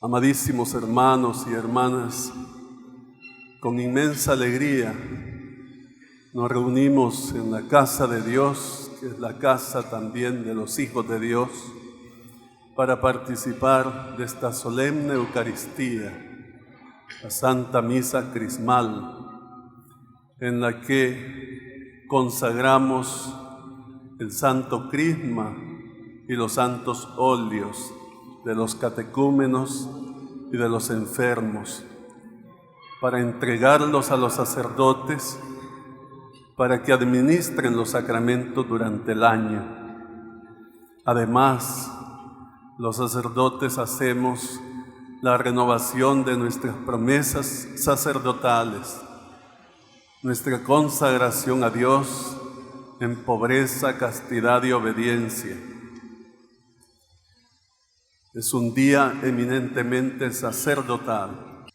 Amadísimos hermanos y hermanas, con inmensa alegría nos reunimos en la casa de Dios, que es la casa también de los hijos de Dios, para participar de esta solemne Eucaristía, la Santa Misa Crismal, en la que consagramos el Santo Crisma y los santos óleos de los catecúmenos y de los enfermos, para entregarlos a los sacerdotes, para que administren los sacramentos durante el año. Además, los sacerdotes hacemos la renovación de nuestras promesas sacerdotales, nuestra consagración a Dios en pobreza, castidad y obediencia. Es un día eminentemente sacerdotal.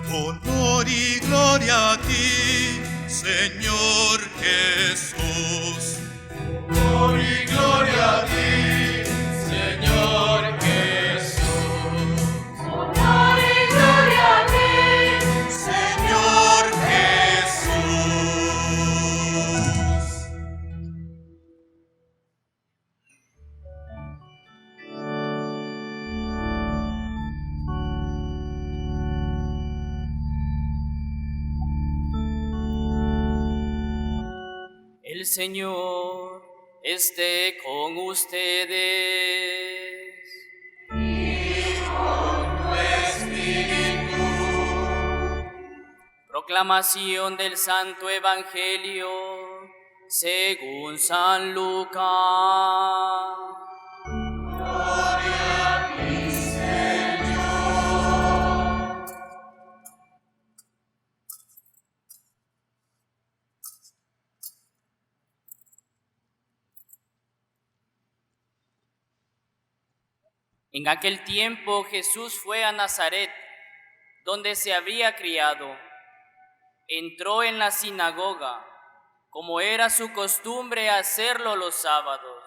Honor y gloria a ti, Señor Jesús. Honor y gloria a ti, Señor Jesús. Honor y gloria a ti, Señor Jesús. El Señor esté con ustedes. y con tu espíritu. Proclamación del Santo Evangelio según San Lucas. Gloria a ti, Señor. En aquel tiempo Jesús fue a Nazaret, donde se había criado. Entró en la sinagoga, como era su costumbre hacerlo los sábados,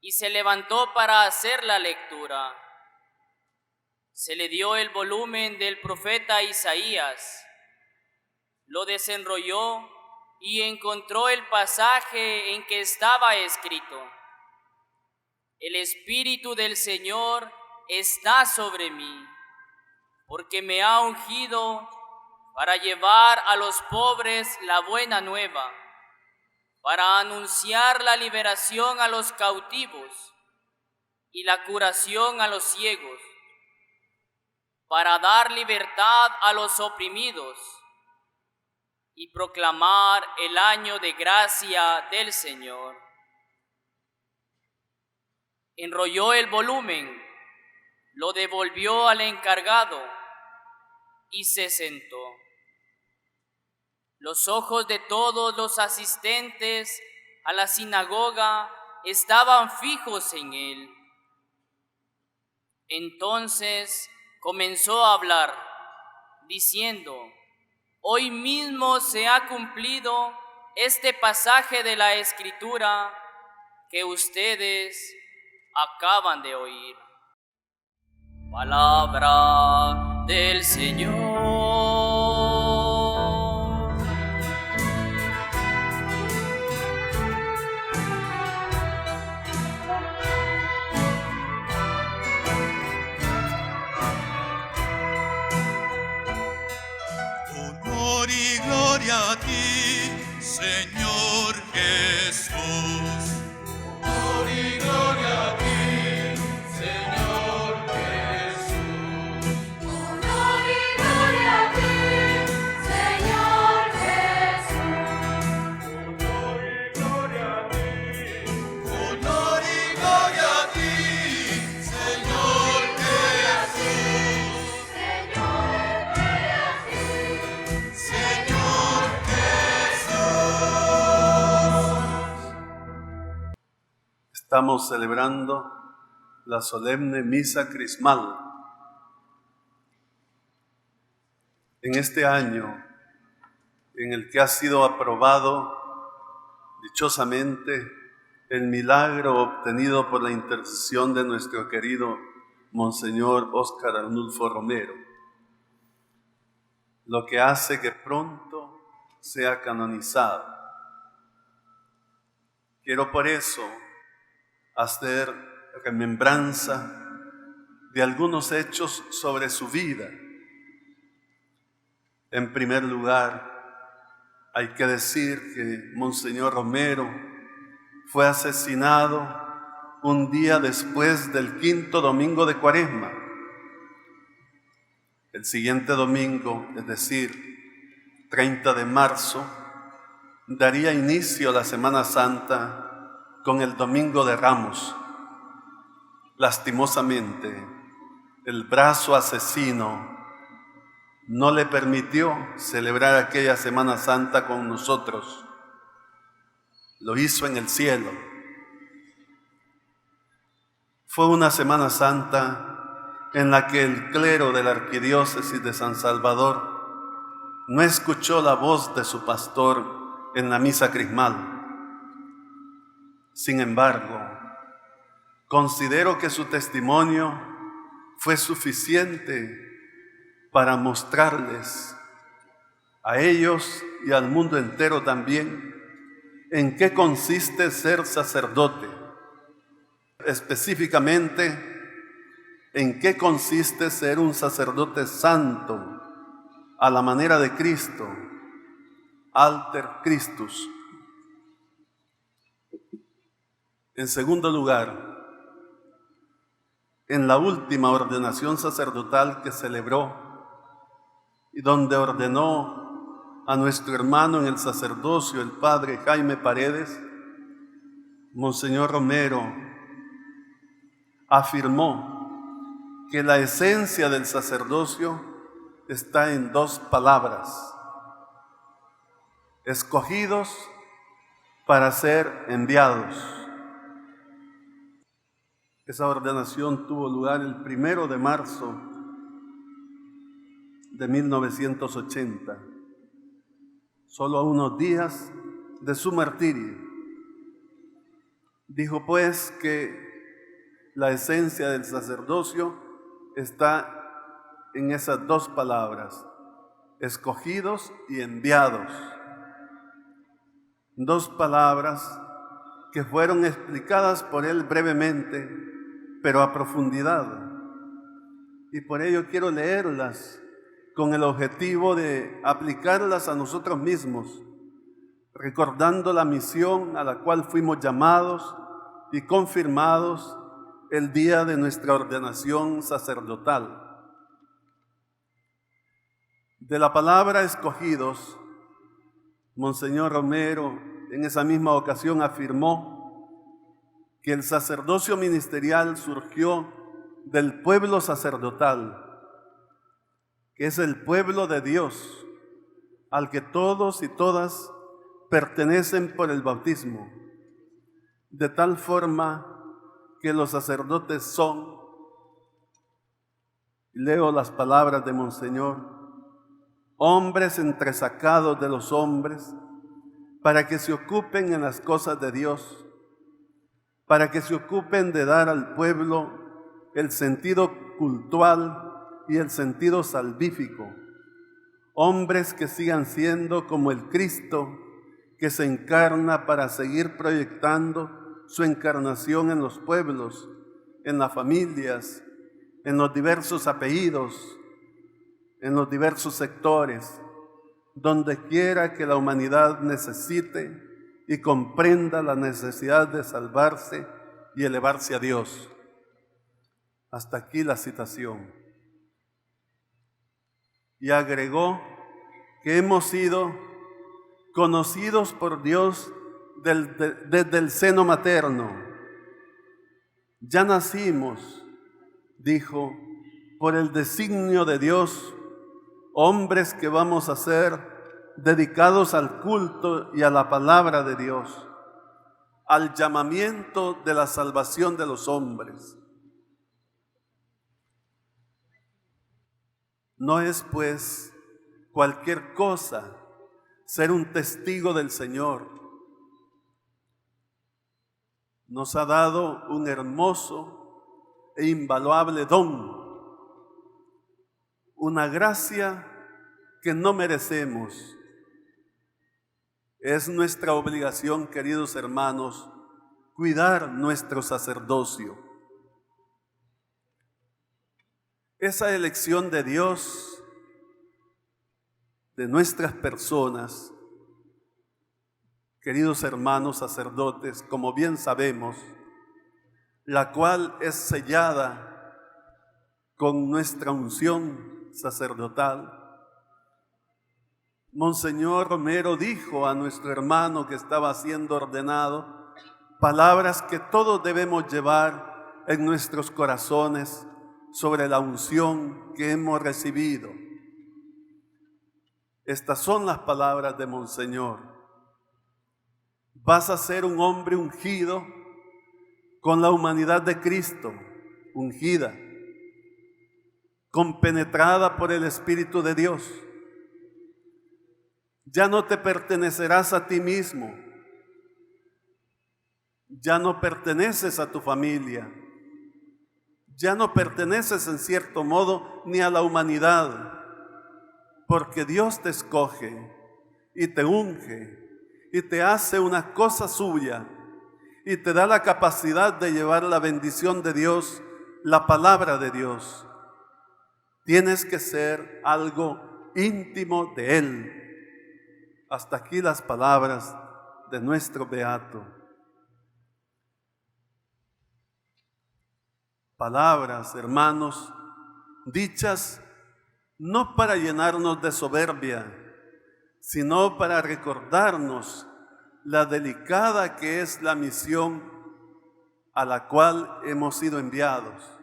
y se levantó para hacer la lectura. Se le dio el volumen del profeta Isaías, lo desenrolló y encontró el pasaje en que estaba escrito: El Espíritu del Señor está sobre mí, porque me ha ungido para llevar a los pobres la buena nueva, para anunciar la liberación a los cautivos y la curación a los ciegos, para dar libertad a los oprimidos y proclamar el año de gracia del Señor. Enrolló el volumen, lo devolvió al encargado y se sentó. Los ojos de todos los asistentes a la sinagoga estaban fijos en él. Entonces comenzó a hablar, diciendo: Hoy mismo se ha cumplido este pasaje de la Escritura que ustedes acaban de oír. Palabra del Señor. Honor y gloria a ti, Señor Jesús. Honor y gloria a ti, Señor Jesús. Honor y gloria a ti, Señor Jesús. Honor y gloria a ti. Honor y gloria a ti, Señor Jesús. Señor Jesús. Estamos celebrando la solemne Misa Crismal, en este año en el que ha sido aprobado dichosamente el milagro obtenido por la intercesión de nuestro querido Monseñor Óscar Arnulfo Romero, lo que hace que pronto sea canonizado. Quiero por eso hacer remembranza de algunos hechos sobre su vida. En primer lugar, hay que decir que Monseñor Romero fue asesinado un día después del 5º domingo de Cuaresma. El siguiente domingo, es decir, 30 de marzo, daría inicio a la Semana Santa con el Domingo de Ramos. Lastimosamente, el brazo asesino no le permitió celebrar aquella Semana Santa con nosotros. Lo hizo en el cielo. Fue una Semana Santa en la que el clero de la Arquidiócesis de San Salvador no escuchó la voz de su pastor en la misa crismal. Sin embargo, considero que su testimonio fue suficiente para mostrarles a ellos y al mundo entero también en qué consiste ser sacerdote, específicamente en qué consiste ser un sacerdote santo a la manera de Cristo, alter Christus. En segundo lugar, en la última ordenación sacerdotal que celebró y donde ordenó a nuestro hermano en el sacerdocio, el padre Jaime Paredes, Monseñor Romero afirmó que la esencia del sacerdocio está en 2 palabras: escogidos para ser enviados. Esa ordenación tuvo lugar el 1 de marzo de 1980, solo a unos días de su martirio. Dijo pues que la esencia del sacerdocio está en esas 2 palabras: escogidos y enviados. 2 palabras que fueron explicadas por él brevemente, pero a profundidad. Y por ello quiero leerlas con el objetivo de aplicarlas a nosotros mismos, recordando la misión a la cual fuimos llamados y confirmados el día de nuestra ordenación sacerdotal. De la palabra escogidos, Monseñor Romero en esa misma ocasión afirmó que el sacerdocio ministerial surgió del pueblo sacerdotal, que es el pueblo de Dios, al que todos y todas pertenecen por el bautismo, de tal forma que los sacerdotes son, leo las palabras de Monseñor, hombres entresacados de los hombres, para que se ocupen en las cosas de Dios, para que se ocupen de dar al pueblo el sentido cultural y el sentido salvífico, hombres que sigan siendo como el Cristo que se encarna para seguir proyectando su encarnación en los pueblos, en las familias, en los diversos apellidos, en los diversos sectores, donde quiera que la humanidad necesite y comprenda la necesidad de salvarse y elevarse a Dios. Hasta aquí la citación. Y agregó que hemos sido conocidos por Dios desde el seno materno. Ya nacimos, dijo, por el designio de Dios, hombres que vamos a ser dedicados al culto y a la palabra de Dios, al llamamiento de la salvación de los hombres. No es pues cualquier cosa, ser un testigo del Señor. Nos ha dado un hermoso e invaluable don, una gracia que no merecemos. Es nuestra obligación, queridos hermanos, cuidar nuestro sacerdocio. Esa elección de Dios, de nuestras personas, queridos hermanos sacerdotes, como bien sabemos, la cual es sellada con nuestra unción sacerdotal. Monseñor Romero dijo a nuestro hermano que estaba siendo ordenado palabras que todos debemos llevar en nuestros corazones sobre la unción que hemos recibido. Estas son las palabras de Monseñor. Vas a ser un hombre ungido con la humanidad de Cristo, ungida, compenetrada por el Espíritu de Dios. Ya no te pertenecerás a ti mismo, ya no perteneces a tu familia, ya no perteneces en cierto modo ni a la humanidad, porque Dios te escoge y te unge y te hace una cosa suya y te da la capacidad de llevar la bendición de Dios, la palabra de Dios. Tienes que ser algo íntimo de Él. Hasta aquí las palabras de nuestro beato. Palabras, hermanos, dichas no para llenarnos de soberbia, sino para recordarnos la delicada que es la misión a la cual hemos sido enviados.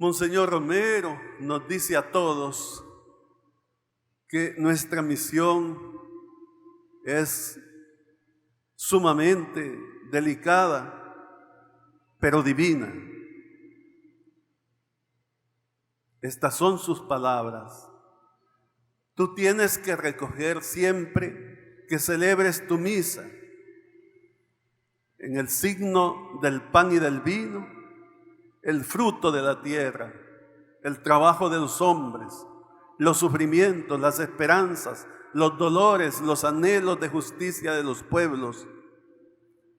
Monseñor Romero nos dice a todos que nuestra misión es sumamente delicada, pero divina. Estas son sus palabras. Tú tienes que recoger siempre que celebres tu misa, en el signo del pan y del vino, el fruto de la tierra, el trabajo de los hombres, los sufrimientos, las esperanzas, los dolores, los anhelos de justicia de los pueblos,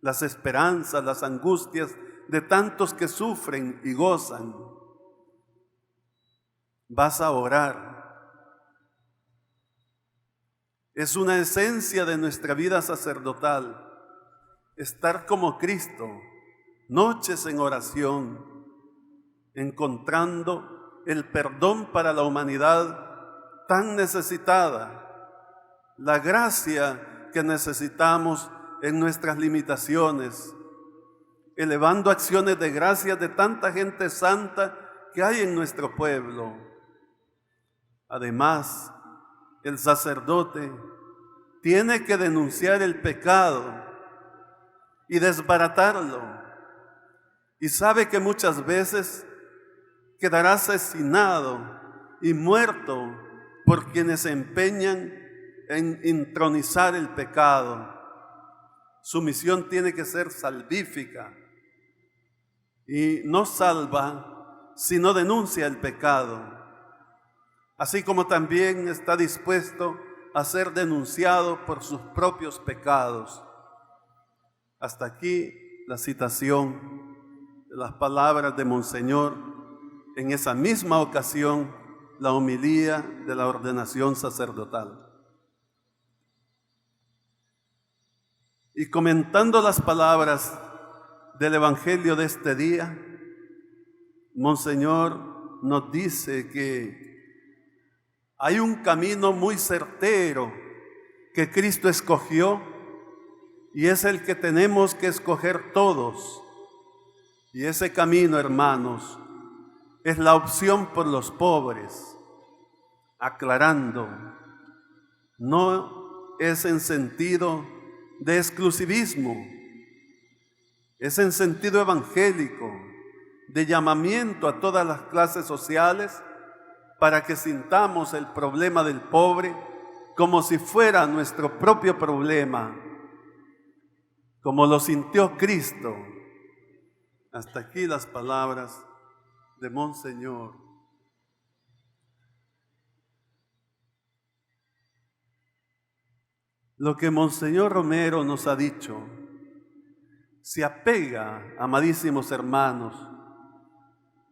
las esperanzas, las angustias de tantos que sufren y gozan. Vas a orar. Es una esencia de nuestra vida sacerdotal, estar como Cristo, noches en oración, encontrando el perdón para la humanidad tan necesitada, la gracia que necesitamos en nuestras limitaciones, elevando acciones de gracias de tanta gente santa que hay en nuestro pueblo. Además, el sacerdote tiene que denunciar el pecado y desbaratarlo, y sabe que muchas veces quedará asesinado y muerto por quienes se empeñan en intronizar el pecado. Su misión tiene que ser salvífica y no salva sino denuncia el pecado, así como también está dispuesto a ser denunciado por sus propios pecados. Hasta aquí la citación de las palabras de Monseñor en esa misma ocasión, la homilía de la ordenación sacerdotal. Y comentando las palabras del Evangelio de este día, Monseñor nos dice que hay un camino muy certero que Cristo escogió y es el que tenemos que escoger todos. Y ese camino, hermanos, es la opción por los pobres, aclarando, no es en sentido de exclusivismo, es en sentido evangélico, de llamamiento a todas las clases sociales para que sintamos el problema del pobre como si fuera nuestro propio problema, como lo sintió Cristo. Hasta aquí las palabras de Monseñor. Lo que Monseñor Romero nos ha dicho se apega, amadísimos hermanos,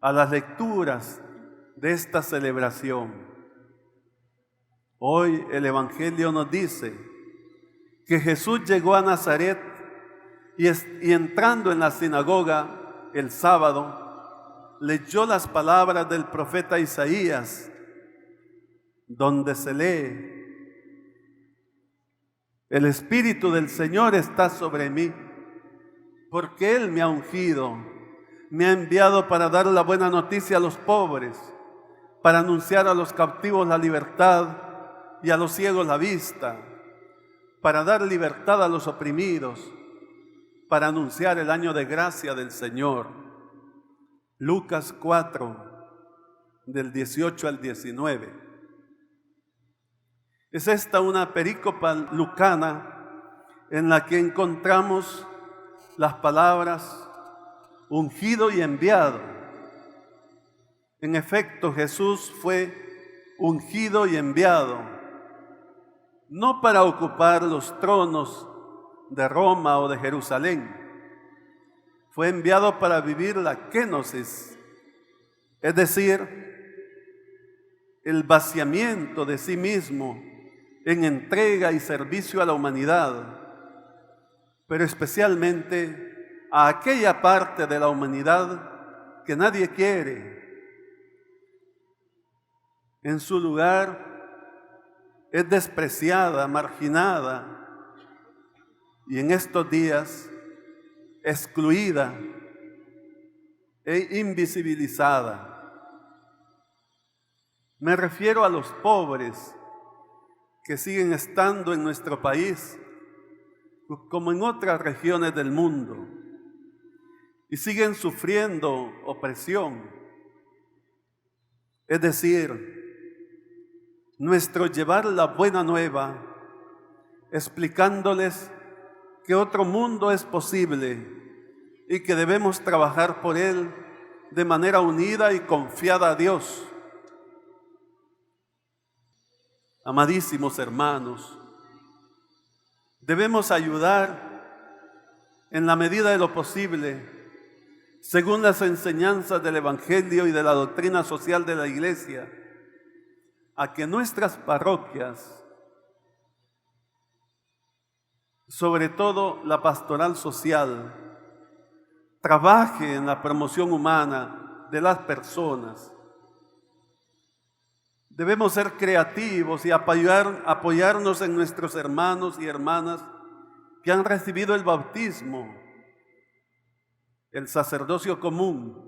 a las lecturas de esta celebración. Hoy el Evangelio nos dice que Jesús llegó a Nazaret y entrando en la sinagoga el sábado, leyó las palabras del profeta Isaías, donde se lee: el Espíritu del Señor está sobre mí, porque Él me ha ungido, me ha enviado para dar la buena noticia a los pobres, para anunciar a los cautivos la libertad y a los ciegos la vista, para dar libertad a los oprimidos, para anunciar el año de gracia del Señor. Lucas 4, del 18 al 19. Es esta una perícopa lucana en la que encontramos las palabras ungido y enviado. En efecto, Jesús fue ungido y enviado, no para ocupar los tronos de Roma o de Jerusalén. Fue enviado para vivir la kénosis, es decir, el vaciamiento de sí mismo en entrega y servicio a la humanidad, pero especialmente a aquella parte de la humanidad que nadie quiere. En su lugar es despreciada, marginada y en estos días excluida e invisibilizada. Me refiero a los pobres que siguen estando en nuestro país, como en otras regiones del mundo, y siguen sufriendo opresión. Es decir, nuestro llevar la buena nueva, explicándoles que otro mundo es posible y que debemos trabajar por él de manera unida y confiada a Dios. Amadísimos hermanos, debemos ayudar en la medida de lo posible, según las enseñanzas del Evangelio y de la doctrina social de la Iglesia, a que nuestras parroquias, sobre todo la pastoral social, trabaje en la promoción humana de las personas. Debemos ser creativos y apoyarnos en nuestros hermanos y hermanas que han recibido el bautismo, el sacerdocio común,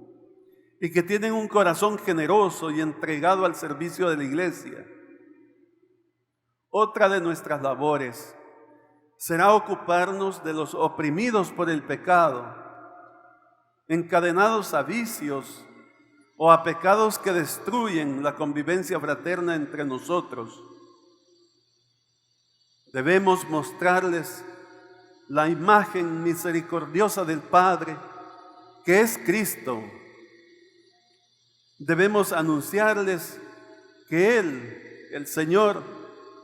y que tienen un corazón generoso y entregado al servicio de la Iglesia. Otra de nuestras labores será ocuparnos de los oprimidos por el pecado, encadenados a vicios o a pecados que destruyen la convivencia fraterna entre nosotros. Debemos mostrarles la imagen misericordiosa del Padre, que es Cristo. Debemos anunciarles que Él, el Señor,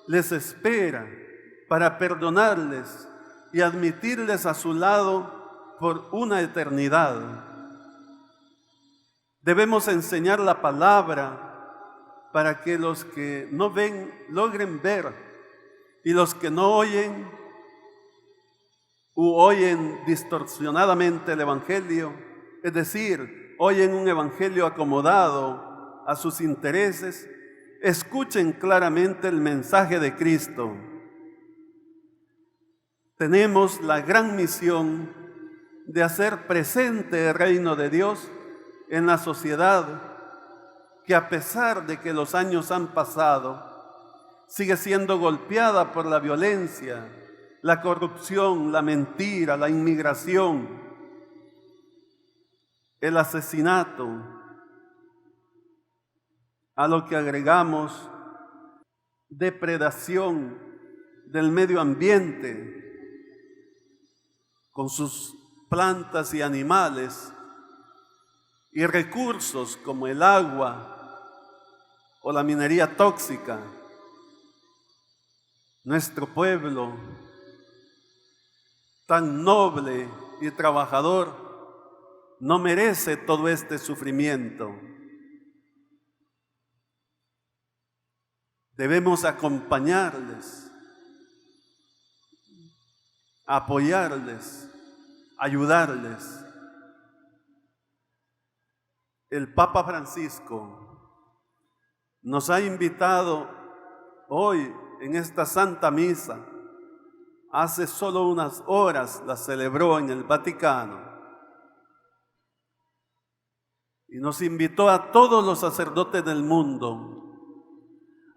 les espera para perdonarles y admitirles a su lado por una eternidad. Debemos enseñar la palabra para que los que no ven logren ver y los que no oyen u oyen distorsionadamente el Evangelio, es decir, oyen un Evangelio acomodado a sus intereses, escuchen claramente el mensaje de Cristo. Tenemos la gran misión de hacer presente el reino de Dios en la sociedad, que a pesar de que los años han pasado, sigue siendo golpeada por la violencia, la corrupción, la mentira, la inmigración, el asesinato. a lo que agregamos depredación del medio ambiente con sus plantas y animales y recursos como el agua o la minería tóxica, nuestro pueblo tan noble y trabajador no merece todo este sufrimiento. Debemos acompañarles, apoyarles, ayudarles. El Papa Francisco nos ha invitado hoy en esta Santa Misa. Hace solo unas horas la celebró en el Vaticano y nos invitó a todos los sacerdotes del mundo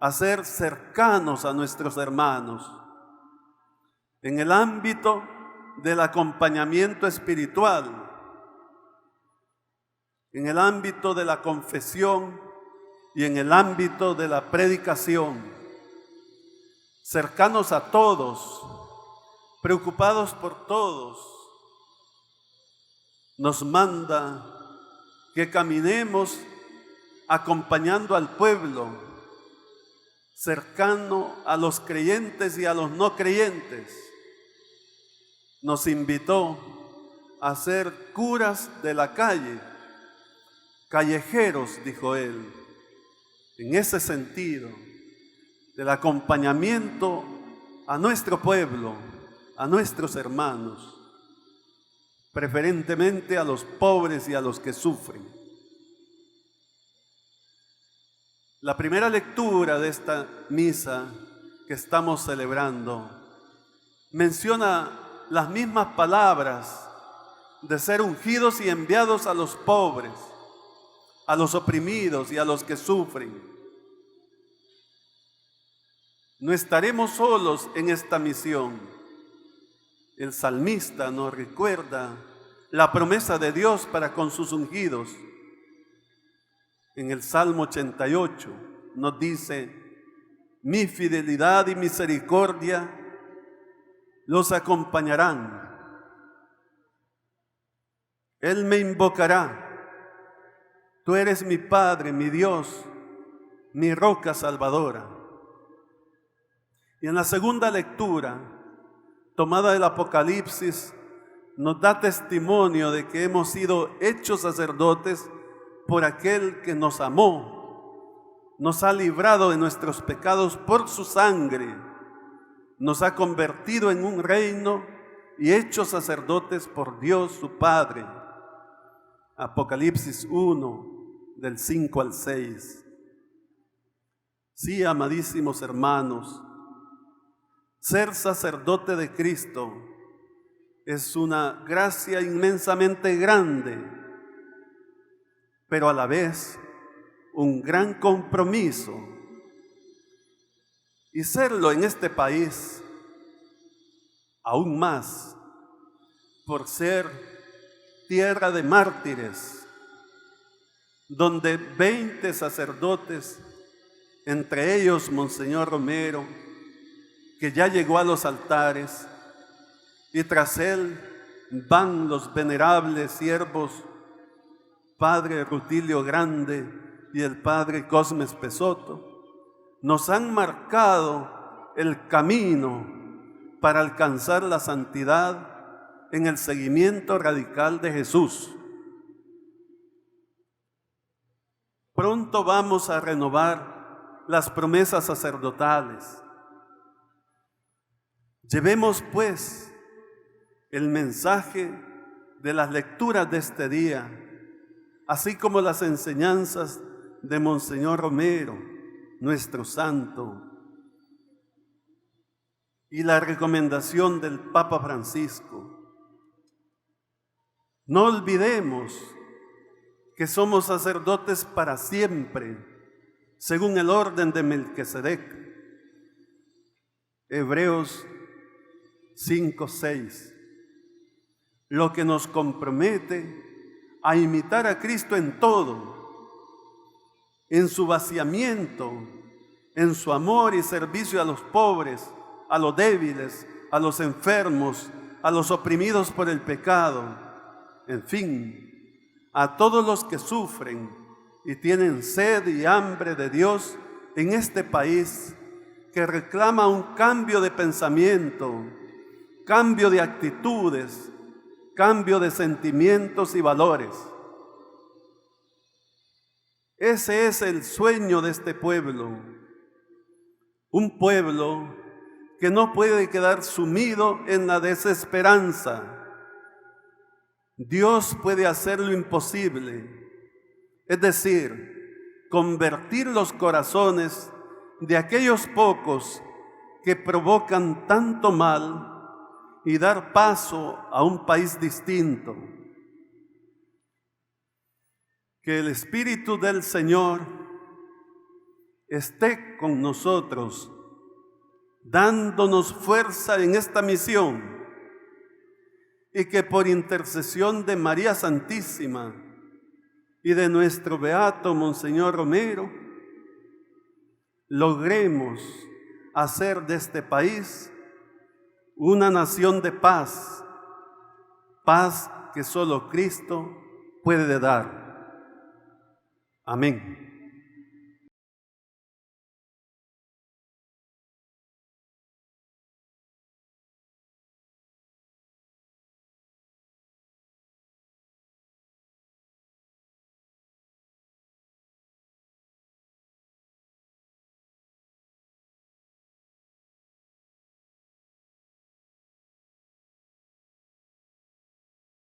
a ser cercanos a nuestros hermanos en el ámbito del acompañamiento espiritual, en el ámbito de la confesión y en el ámbito de la predicación, cercanos a todos, preocupados por todos. Nos manda que caminemos acompañando al pueblo, cercano a los creyentes y a los no creyentes. Nos invitó a ser curas de la calle, callejeros, dijo él, en ese sentido del acompañamiento a nuestro pueblo, a nuestros hermanos, preferentemente a los pobres y a los que sufren. La primera lectura de esta misa que estamos celebrando menciona las mismas palabras de ser ungidos y enviados a los pobres, a los oprimidos y a los que sufren. No estaremos solos en esta misión. El salmista nos recuerda la promesa de Dios para con sus ungidos. En el Salmo 88 nos dice: mi fidelidad y misericordia los acompañarán. Él me invocará. Tú eres mi Padre, mi Dios, mi roca salvadora. Y en la segunda lectura, tomada del Apocalipsis, nos da testimonio de que hemos sido hechos sacerdotes por aquel que nos amó, nos ha librado de nuestros pecados por su sangre, nos ha convertido en un reino y hechos sacerdotes por Dios su Padre. Apocalipsis 1, del 5 al 6. Sí, amadísimos hermanos, ser sacerdote de Cristo es una gracia inmensamente grande, pero a la vez un gran compromiso. Y serlo en este país, aún más, por ser tierra de mártires, donde 20 sacerdotes, entre ellos Monseñor Romero, que ya llegó a los altares, y tras él van los venerables siervos Padre Rutilio Grande y el Padre Cosmes Pesoto, nos han marcado el camino para alcanzar la santidad en el seguimiento radical de Jesús. Pronto vamos a renovar las promesas sacerdotales. Llevemos pues el mensaje de las lecturas de este día, así como las enseñanzas de Monseñor Romero, nuestro santo, y la recomendación del Papa Francisco. No olvidemos que somos sacerdotes para siempre, según el orden de Melquisedec. Hebreos 5:6, lo que nos compromete a imitar a Cristo en todo, en su vaciamiento, en su amor y servicio a los pobres, a los débiles, a los enfermos, a los oprimidos por el pecado, en fin, a todos los que sufren y tienen sed y hambre de Dios en este país que reclama un cambio de pensamiento, cambio de actitudes, cambio de sentimientos y valores. Ese es el sueño de este pueblo, un pueblo que no puede quedar sumido en la desesperanza. Dios puede hacer lo imposible, es decir, convertir los corazones de aquellos pocos que provocan tanto mal y dar paso a un país distinto. Que el Espíritu del Señor esté con nosotros, dándonos fuerza en esta misión, y que por intercesión de María Santísima y de nuestro beato Monseñor Romero, logremos hacer de este país una nación de paz, paz que solo Cristo puede dar. Amén.